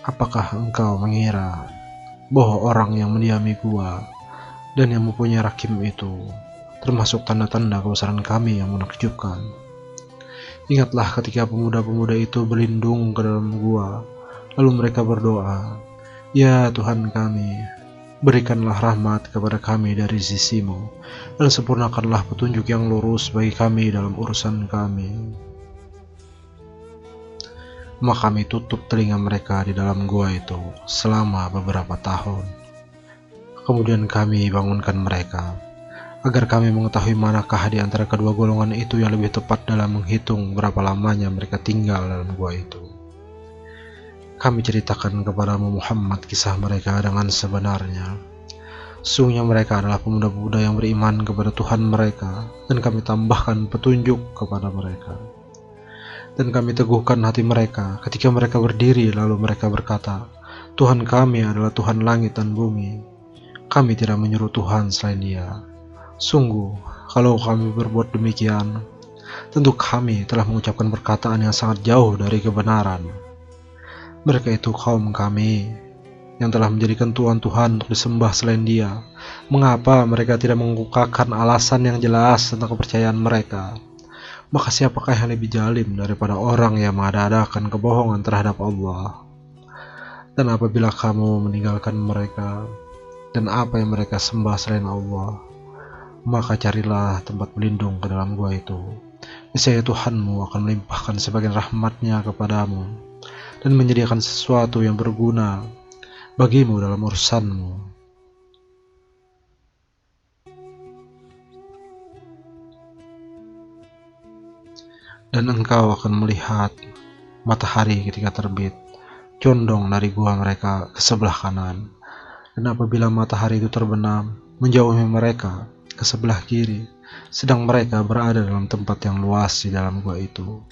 Apakah engkau mengira bahwa orang yang mendiami gua dan yang mempunyai rakim itu termasuk tanda-tanda kebesaran kami yang menakjubkan? Ingatlah ketika pemuda-pemuda itu berlindung ke dalam gua, lalu mereka berdoa, "Ya Tuhan kami, berikanlah rahmat kepada kami dari sisimu, dan sempurnakanlah petunjuk yang lurus bagi kami dalam urusan kami." Maka kami tutup telinga mereka di dalam gua itu selama beberapa tahun. Kemudian kami bangunkan mereka, agar kami mengetahui manakah di antara kedua golongan itu yang lebih tepat dalam menghitung berapa lamanya mereka tinggal dalam gua itu. Kami ceritakan kepadamu Muhammad kisah mereka dengan sebenarnya. Sesungguhnya mereka adalah pemuda-pemuda yang beriman kepada Tuhan mereka, dan kami tambahkan petunjuk kepada mereka. Dan kami teguhkan hati mereka ketika mereka berdiri lalu mereka berkata, "Tuhan kami adalah Tuhan langit dan bumi. Kami tidak menyeru Tuhan selain Dia." Sungguh, kalau kami berbuat demikian, tentu kami telah mengucapkan perkataan yang sangat jauh dari kebenaran. Mereka itu kaum kami, yang telah menjadikan Tuhan-Tuhan untuk disembah selain Dia. Mengapa mereka tidak mengungkapkan alasan yang jelas tentang kepercayaan mereka? Maka siapakah yang lebih zalim daripada orang yang mengada-adakan kebohongan terhadap Allah? Dan apabila kamu meninggalkan mereka, dan apa yang mereka sembah selain Allah, maka carilah tempat berlindung ke dalam gua itu. Niscaya Tuhanmu akan melimpahkan sebagian rahmatnya kepadamu, dan menyediakan sesuatu yang berguna bagimu dalam urusanmu. Dan engkau akan melihat matahari ketika terbit condong dari gua mereka ke sebelah kanan, dan apabila matahari itu terbenam menjauhi mereka ke sebelah kiri, sedang mereka berada dalam tempat yang luas di dalam gua itu.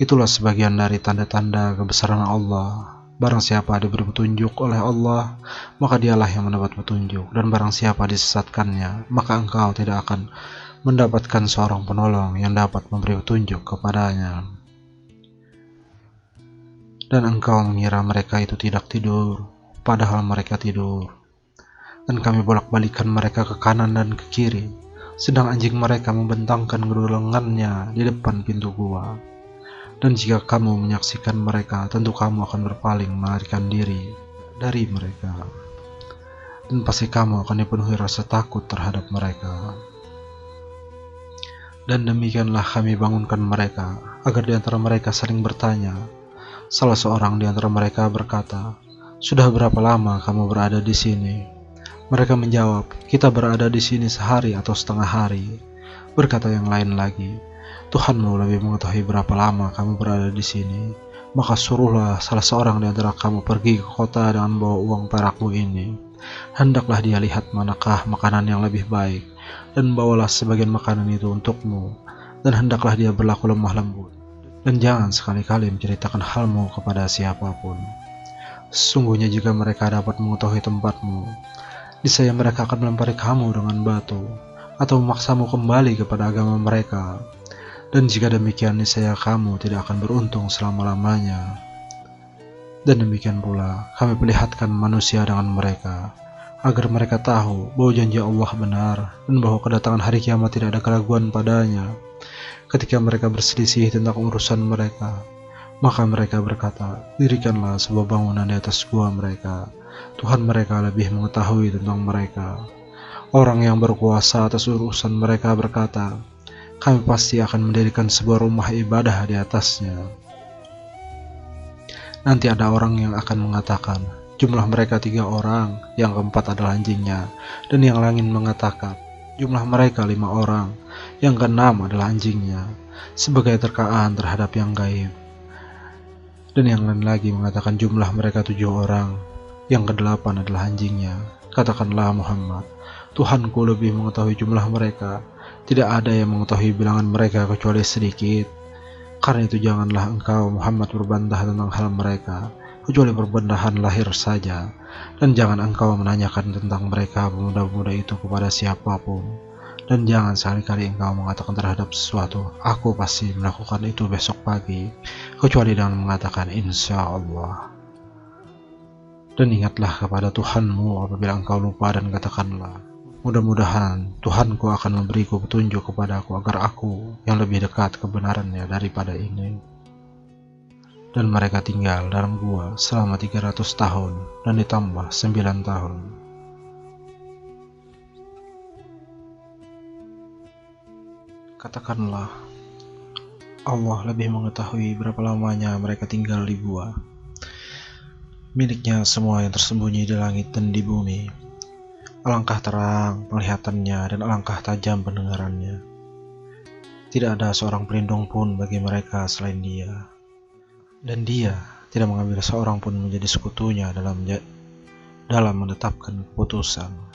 Itulah sebagian dari tanda-tanda kebesaran Allah. Barang siapa diberi petunjuk oleh Allah, maka dialah yang mendapat petunjuk, dan barang siapa disesatkannya, maka engkau tidak akan mendapatkan seorang penolong yang dapat memberi petunjuk kepadanya. Dan engkau mengira mereka itu tidak tidur, padahal mereka tidur. Dan kami bolak-balikan mereka ke kanan dan ke kiri, sedang anjing mereka membentangkan kedua lengannya di depan pintu gua. Dan jika kamu menyaksikan mereka, tentu kamu akan berpaling melarikan diri dari mereka, dan pasti kamu akan dipenuhi rasa takut terhadap mereka. Dan demikianlah kami bangunkan mereka, agar di antara mereka saling bertanya. Salah seorang di antara mereka berkata, "Sudah berapa lama kamu berada di sini?" Mereka menjawab, "Kita berada di sini sehari atau setengah hari." Berkata yang lain lagi, "Tuhanmu lebih mengetahui berapa lama kamu berada di sini. Maka suruhlah salah seorang di antara kamu pergi ke kota dengan bawa uang perakmu ini. Hendaklah dia lihat manakah makanan yang lebih baik, dan bawalah sebagian makanan itu untukmu. Dan hendaklah dia berlaku lemah lembut, dan jangan sekali-kali menceritakan halmu kepada siapapun. Sesungguhnya jika mereka dapat mengetahui tempatmu, niscaya mereka akan melempari kamu dengan batu, atau memaksamu kembali kepada agama mereka. Dan jika demikian, niscaya kamu tidak akan beruntung selama-lamanya." Dan demikian pula kami perlihatkan manusia dengan mereka, agar mereka tahu bahwa janji Allah benar, dan bahwa kedatangan hari kiamat tidak ada keraguan padanya. Ketika mereka berselisih tentang urusan mereka, maka mereka berkata, "Dirikanlah sebuah bangunan di atas gua mereka. Tuhan mereka lebih mengetahui tentang mereka." Orang yang berkuasa atas urusan mereka berkata, "Kami pasti akan mendirikan sebuah rumah ibadah di atasnya." Nanti ada orang yang akan mengatakan, "Jumlah mereka 3 orang, yang keempat adalah anjingnya." Dan yang lain mengatakan, "Jumlah mereka 5 orang, yang keenam adalah anjingnya," sebagai terkaan terhadap yang gaib. Dan yang lain lagi mengatakan, "Jumlah mereka 7 orang, yang kedelapan adalah anjingnya." Katakanlah Muhammad, "Tuhanku lebih mengetahui jumlah mereka. Tidak ada yang mengetahui bilangan mereka kecuali sedikit. Karena itu janganlah engkau Muhammad berbantah tentang hal mereka, kecuali perbandahan lahir saja. Dan jangan engkau menanyakan tentang mereka pemuda-pemuda itu kepada siapapun. Dan jangan sekali-kali engkau mengatakan terhadap sesuatu, 'Aku pasti melakukan itu besok pagi,' kecuali dengan mengatakan insya Allah." Dan ingatlah kepada Tuhanmu apabila engkau lupa dan katakanlah, mudah-mudahan Tuhanku akan memberiku petunjuk kepadaku agar aku yang lebih dekat kebenarannya daripada ini. Dan mereka tinggal dalam gua selama 300 tahun dan ditambah 9 tahun. Katakanlah, Allah lebih mengetahui berapa lamanya mereka tinggal di gua. Miliknya semua yang tersembunyi di langit dan di bumi. Alangkah terang penglihatannya dan alangkah tajam pendengarannya. Tidak ada seorang pelindung pun bagi mereka selain Dia. Dan Dia tidak mengambil seorang pun menjadi sekutunya dalam menetapkan keputusan.